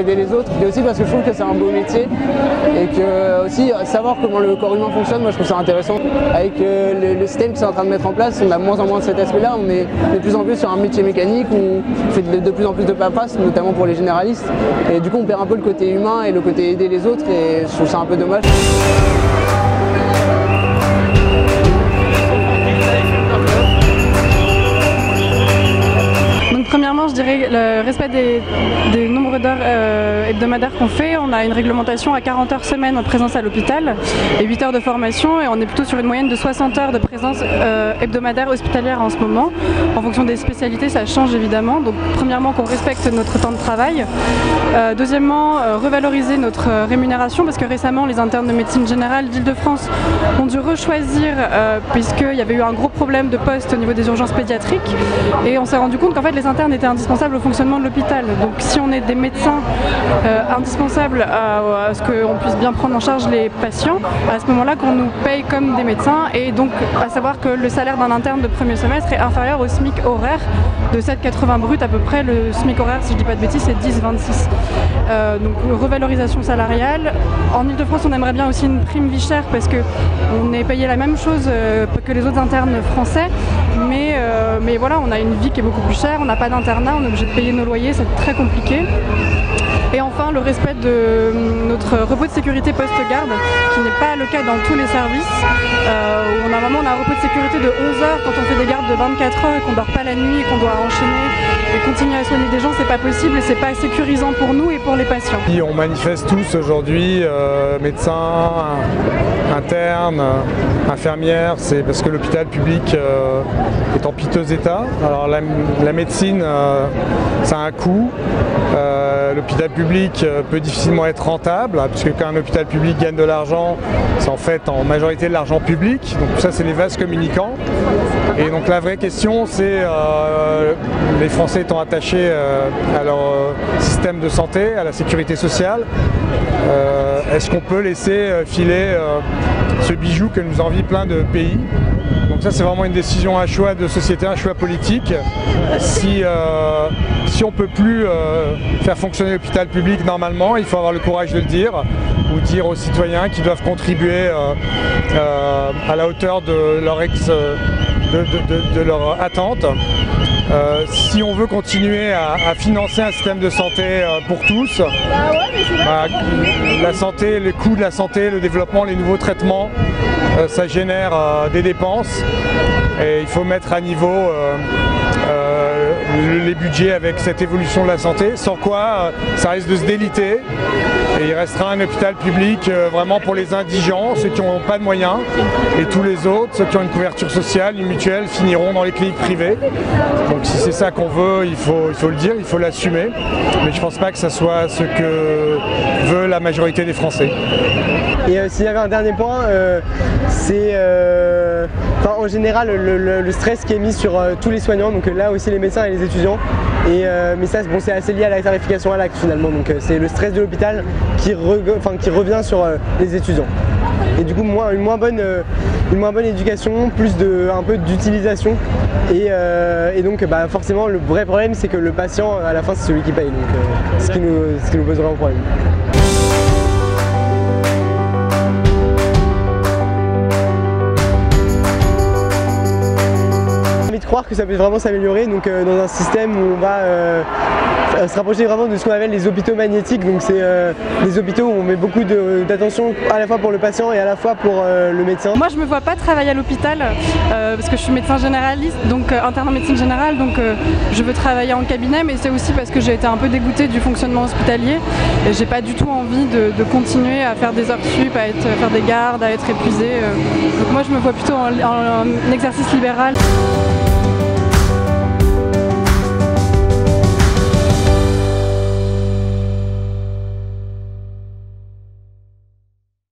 aider les autres, et aussi parce que je trouve que c'est un beau métier et que aussi savoir comment le corps humain fonctionne, moi je trouve ça intéressant. Avec le système qui est en train de mettre en place, on a de moins en moins de cet aspect-là, on est de plus en plus sur un métier mécanique où on fait de plus en plus de paperasse, notamment pour les généralistes, et du coup on perd un peu le côté humain et le côté aider les autres, et je trouve ça un peu dommage. Premièrement, je dirais le respect des nombres d'heures hebdomadaires qu'on fait. On a une réglementation à 40 heures semaine en présence à l'hôpital et 8 heures de formation, et on est plutôt sur une moyenne de 60 heures de présence hebdomadaire hospitalière en ce moment. En fonction des spécialités, ça change évidemment. Donc premièrement, qu'on respecte notre temps de travail. Deuxièmement, revaloriser notre rémunération, parce que récemment, les internes de médecine générale d'Île-de-France ont dû rechoisir puisqu'il y avait eu un gros problème de poste au niveau des urgences pédiatriques, et on s'est rendu compte qu'en fait les internes étaient indispensables au fonctionnement de l'hôpital. Donc si on est des médecins indispensables à ce qu'on puisse bien prendre en charge les patients, à ce moment-là qu'on nous paye comme des médecins, et donc à savoir que le salaire d'un interne de premier semestre est inférieur au SMIC horaire de 7,80 brut à peu près. Le SMIC horaire, si je ne dis pas de bêtises, c'est 10,26. Donc revalorisation salariale. En Ile-de-France, on aimerait bien aussi une prime vie chère, parce qu'on est payé la même chose que les autres internes français, mais voilà, on a une vie qui est beaucoup plus chère, on n'a pas d'internat, on est obligé de payer nos loyers, c'est très compliqué. Et enfin, le respect de notre repos de sécurité post-garde, qui n'est pas le cas dans tous les services. Normalement, on a un repos de sécurité de 11 heures quand on fait des gardes de 24 heures et qu'on ne dort pas la nuit et qu'on doit enchaîner et continuer à soigner des gens. C'est pas possible et c'est pas sécurisant pour nous et pour les patients. On manifeste tous aujourd'hui, médecins, internes, infirmières, c'est parce que l'hôpital public est en piteux état. Alors la médecine, ça a un coût. L'hôpital public peut difficilement être rentable, puisque quand un hôpital public gagne de l'argent, c'est en fait en majorité de l'argent public. Donc tout ça, c'est les vases communicants. Et donc la vraie question, c'est les Français étant attachés à leur système de santé, à la sécurité sociale, est-ce qu'on peut laisser filer ce bijou que nous envient plein de pays? Donc ça, c'est vraiment une décision, un choix de société, un choix politique. Si on ne peut plus faire fonctionner l'hôpital public normalement, il faut avoir le courage de le dire, ou dire aux citoyens qui doivent contribuer à la hauteur de leur attente. Si on veut continuer à financer un système de santé pour tous, la santé, les coûts de la santé, le développement, les nouveaux traitements, ça génère des dépenses, et il faut mettre à niveau les budgets avec cette évolution de la santé, sans quoi ça risque de se déliter et il restera un hôpital public vraiment pour les indigents, ceux qui n'ont pas de moyens, et tous les autres, ceux qui ont une couverture sociale, une mutuelle, finiront dans les cliniques privées. Donc si c'est ça qu'on veut, il faut le dire, il faut l'assumer, mais je ne pense pas que ça soit ce que veut la majorité des Français. Et s'il y avait un dernier point, c'est en général le stress qui est mis sur tous les soignants, donc là aussi les médecins et les étudiants. Mais ça, bon, c'est assez lié à la tarification à l'acte finalement, donc c'est le stress de l'hôpital qui revient sur les étudiants. Et du coup, une moins bonne éducation, un peu d'utilisation, et donc forcément le vrai problème, c'est que le patient à la fin, c'est celui qui paye, donc ce qui nous pose vraiment problème. De croire que ça peut vraiment s'améliorer, donc dans un système où on va se rapprocher vraiment de ce qu'on appelle les hôpitaux magnétiques. Donc c'est des hôpitaux où on met beaucoup d'attention à la fois pour le patient et à la fois pour le médecin. Moi, je me vois pas travailler à l'hôpital parce que je suis médecin généraliste, donc interne en médecine générale, donc je veux travailler en cabinet, mais c'est aussi parce que j'ai été un peu dégoûtée du fonctionnement hospitalier et j'ai pas du tout envie de continuer à faire des heures sup, à faire des gardes, à être épuisée. Donc moi, je me vois plutôt en exercice libéral.